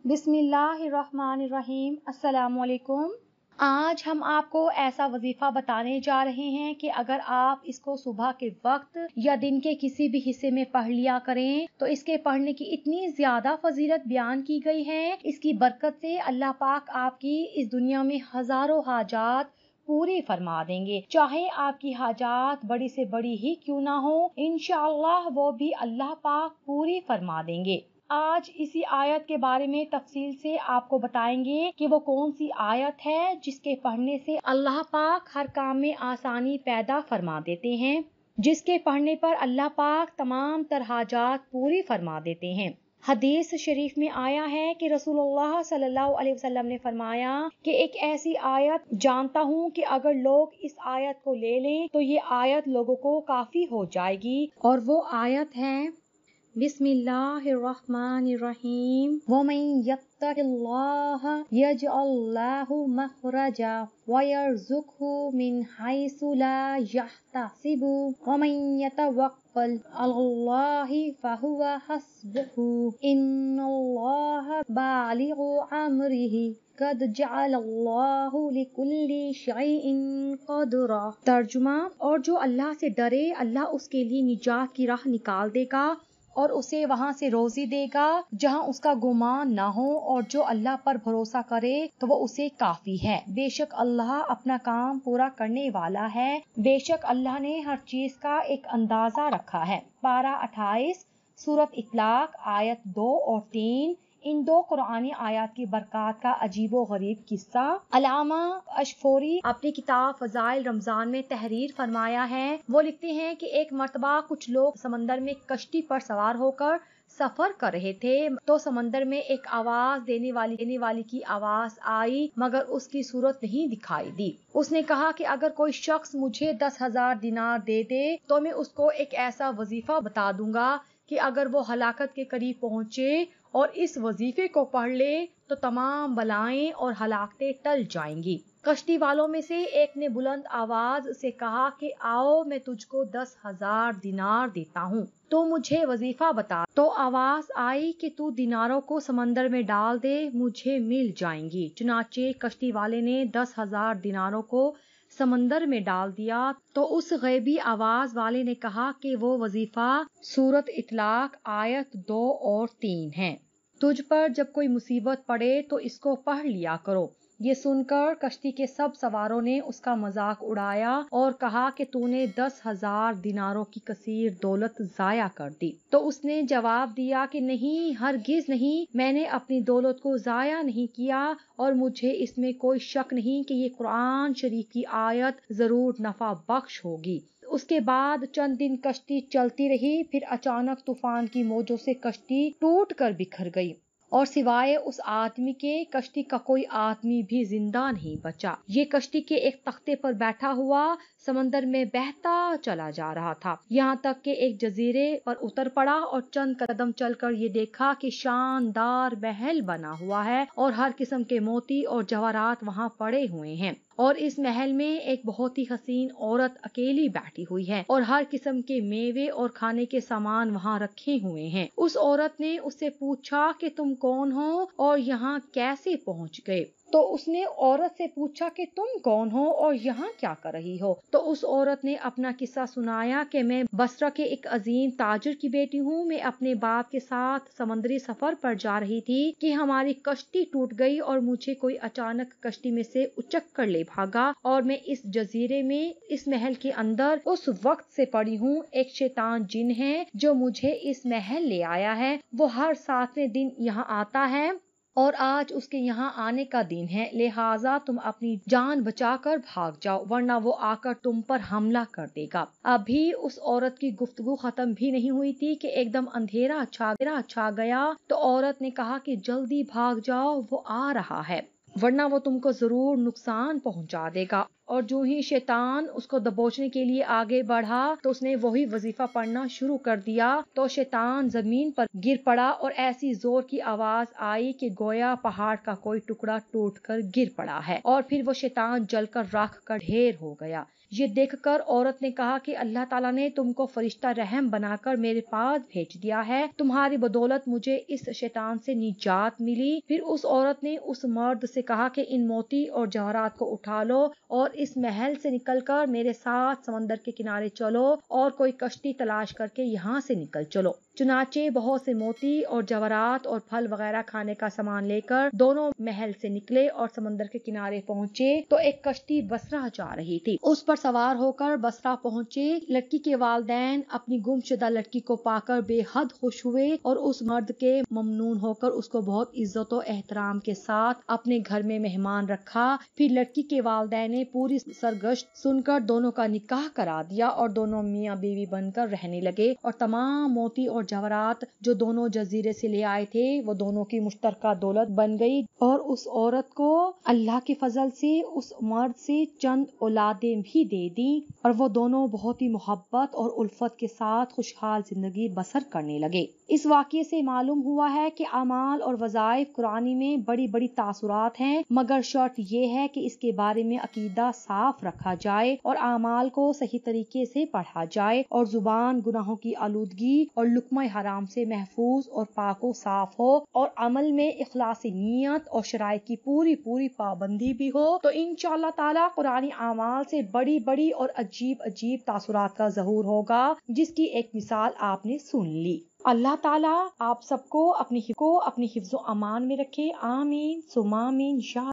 बिस्मिल्लाहिर्रहमानिर्रहीम। अस्सलामु अलैकुम। आज हम आपको ऐसा वजीफा बताने जा रहे हैं कि अगर आप इसको सुबह के वक्त या दिन के किसी भी हिस्से में पढ़ लिया करें तो इसके पढ़ने की इतनी ज्यादा फजीलत बयान की गई है। इसकी बरकत से अल्लाह पाक आपकी इस दुनिया में हजारों हाजात पूरी फरमा देंगे। चाहे आपकी हाजात बड़ी से बड़ी ही क्यों ना हो, इंशाअल्लाह वो भी अल्लाह पाक पूरी फरमा देंगे। आज इसी आयत के बारे में तफसील से आपको बताएंगे कि वो कौन सी आयत है जिसके पढ़ने से अल्लाह पाक हर काम में आसानी पैदा फरमा देते हैं, जिसके पढ़ने पर अल्लाह पाक तमाम तरह हाजात पूरी फरमा देते हैं। हदीस शरीफ में आया है कि रसूलुल्लाह सल्लल्लाहु अलैहि वसल्लम ने फरमाया कि एक ऐसी आयत जानता हूँ कि अगर लोग इस आयत को ले लें तो ये आयत लोगों को काफी हो जाएगी, और वो आयत है बिस्मिल्लाहिर्रहमानिर्रहीम। वमन यत्तकिल्लाह यजअल लहु मखरजा वयरजुकहु मिन हैसु ला यहतसिबु वमन यतवक्कल अलल्लाहि फहुवा हस्बुहु इन्नल्लाहा बालिगु अमरिही कद जअलल्लाहु लिकुल्लि शैइन क़दरा। तर्जुमा, और जो अल्लाह से डरे अल्लाह उसके लिए निजात की राह निकाल देगा और उसे वहां से रोजी देगा जहां उसका गुमान न हो, और जो अल्लाह पर भरोसा करे तो वो उसे काफी है। बेशक अल्लाह अपना काम पूरा करने वाला है। बेशक अल्लाह ने हर चीज का एक अंदाजा रखा है। पारा 28 सूरत इतलाक आयत 2 और 3। इन दो कुरानी आयत की बरकत का अजीबो गरीब किस्सा अलामा अशफोरी अपनी किताब फजाइल रमजान में तहरीर फरमाया है। वो लिखते हैं कि एक मर्तबा कुछ लोग समंदर में कश्ती पर सवार होकर सफर कर रहे थे तो समंदर में एक आवाज देने वाली की आवाज आई, मगर उसकी सूरत नहीं दिखाई दी। उसने कहा कि अगर कोई शख्स मुझे 10,000 दिनार दे दे तो मैं उसको एक ऐसा वजीफा बता दूंगा कि अगर वो हलाकत के करीब पहुंचे और इस वजीफे को पढ़ ले तो तमाम बलाएं और हलाकतें टल जाएंगी। कश्ती वालों में से एक ने बुलंद आवाज से कहा कि आओ मैं तुझको 10,000 दिनार देता हूँ, तो मुझे वजीफा बता। तो आवाज आई कि तू दिनारों को समंदर में डाल दे, मुझे मिल जाएंगी। चुनाचे कश्ती वाले ने 10,000 दिनारों को समंदर में डाल दिया। तो उस गैबी आवाज वाले ने कहा कि वो वजीफा सूरत इतलाक आयत 2 और 3 है। तुझ पर जब कोई मुसीबत पड़े तो इसको पढ़ लिया करो। ये सुनकर कश्ती के सब सवारों ने उसका मजाक उड़ाया और कहा कि तूने 10,000 दिनारों की कसीर दौलत जाया कर दी। तो उसने जवाब दिया कि नहीं, हरगिज नहीं, मैंने अपनी दौलत को जाया नहीं किया और मुझे इसमें कोई शक नहीं कि ये कुरान शरीफ की आयत जरूर नफा बख्श होगी। उसके बाद चंद दिन कश्ती चलती रही, फिर अचानक तूफान की मौजों से कश्ती टूट कर बिखर गई और सिवाय उस आदमी के कश्ती का कोई आदमी भी जिंदा नहीं बचा। ये कश्ती के एक तख्ते पर बैठा हुआ समंदर में बहता चला जा रहा था, यहाँ तक कि एक जजीरे पर उतर पड़ा और चंद कदम चलकर ये देखा कि शानदार महल बना हुआ है और हर किस्म के मोती और जवाहरात वहाँ पड़े हुए हैं, और इस महल में एक बहुत ही हसीन औरत अकेली बैठी हुई है और हर किस्म के मेवे और खाने के सामान वहाँ रखे हुए हैं। उस औरत ने उससे पूछा कि तुम कौन हो और यहाँ कैसे पहुँच गए? तो उसने औरत से पूछा कि तुम कौन हो और यहाँ क्या कर रही हो? तो उस औरत ने अपना किस्सा सुनाया कि मैं बसरा के एक अजीम ताजिर की बेटी हूँ। मैं अपने बाप के साथ समुद्री सफर पर जा रही थी कि हमारी कश्ती टूट गई और मुझे कोई अचानक कश्ती में से उचक कर ले भागा और मैं इस जजीरे में इस महल के अंदर उस वक्त से पड़ी हूँ। एक शैतान जिन है जो मुझे इस महल ले आया है। वो हर 7वें दिन यहाँ आता है और आज उसके यहाँ आने का दिन है, लिहाजा तुम अपनी जान बचाकर भाग जाओ वरना वो आकर तुम पर हमला कर देगा। अभी उस औरत की गुफ्तगू खत्म भी नहीं हुई थी कि एकदम अंधेरा छा गया। तो औरत ने कहा कि जल्दी भाग जाओ, वो आ रहा है वरना वो तुमको जरूर नुकसान पहुंचा देगा। اور جو ہی شیطان اس کو دبوچنے کے لیے آگے بڑھا تو اس نے وہی وظیفہ پڑھنا شروع کر دیا تو شیطان زمین پر گر پڑا اور ایسی زور کی آواز آئی کہ گویا پہاڑ کا کوئی ٹکڑا ٹوٹ کر گر پڑا ہے اور پھر وہ شیطان جل کر راکھ کا ڈھیر ہو گیا۔ یہ دیکھ کر عورت نے کہا کہ اللہ تعالیٰ نے تم کو فرشتہ رحم بنا کر میرے پاس بھیج دیا ہے، تمہاری بدولت مجھے اس شیطان سے نجات ملی۔ پھر اس عورت نے اس مرد سے کہا کہ ان موتی اور جواہرات کو اٹھا لو اور اس محل سے نکل کر میرے ساتھ سمندر کے کنارے چلو اور کوئی کشتی تلاش کر کے یہاں سے نکل چلو۔ چنانچہ بہت سے موتی اور جواہرات اور پھل وغیرہ کھانے کا سامان لے کر دونوں محل سے نکلے اور سمندر کے کنارے پہنچے تو ایک کشتی بصرہ جا رہی تھی، اس پر سوار ہو کر بصرہ پہنچے۔ لڑکی کے والدین اپنی گمشدہ لڑکی کو پا کر بے حد خوش ہوئے اور اس مرد کے ممنون ہو کر اس کو بہت عزت و احترام کے ساتھ اپنے گھر میں مہمان رکھا۔ پھر لڑکی کے والدین نے پوری سرگشت سن کر دونوں کا نکاح کرا دیا اور دونوں میاں بیوی بن کر رہنے لگے اور تمام موتی اور جواہرات جو دونوں جزیرے سے لے آئے تھے وہ دونوں کی مشترکہ دولت بن گئی اور اس عورت کو اللہ کے فضل سے اس مرد سے چند اولادیں بھی دے دی اور وہ دونوں بہت ہی محبت اور الفت کے ساتھ خوشحال زندگی بسر کرنے لگے۔ اس واقعے سے معلوم ہوا ہے کہ اعمال اور وظائف قرآنی میں بڑی بڑی تاثرات ہیں، مگر شرط یہ ہے کہ اس کے بارے میں عقیدہ صاف رکھا جائے اور اعمال کو صحیح طریقے سے پڑھا جائے اور زبان گناہوں کی آلودگی اور لقمہ حرام سے محفوظ اور پاک و صاف ہو اور عمل میں اخلاص نیت اور شرائط کی پوری پابندی بھی ہو تو انشاءاللہ تعالی قرآنی اعمال سے بڑی بڑی اور عجیب تاثرات کا ظہور ہوگا، جس کی ایک مثال آپ نے سن لی۔ اللہ تعالیٰ آپ سب کو اپنی حفظ و امان میں رکھے، آمین ثم آمین۔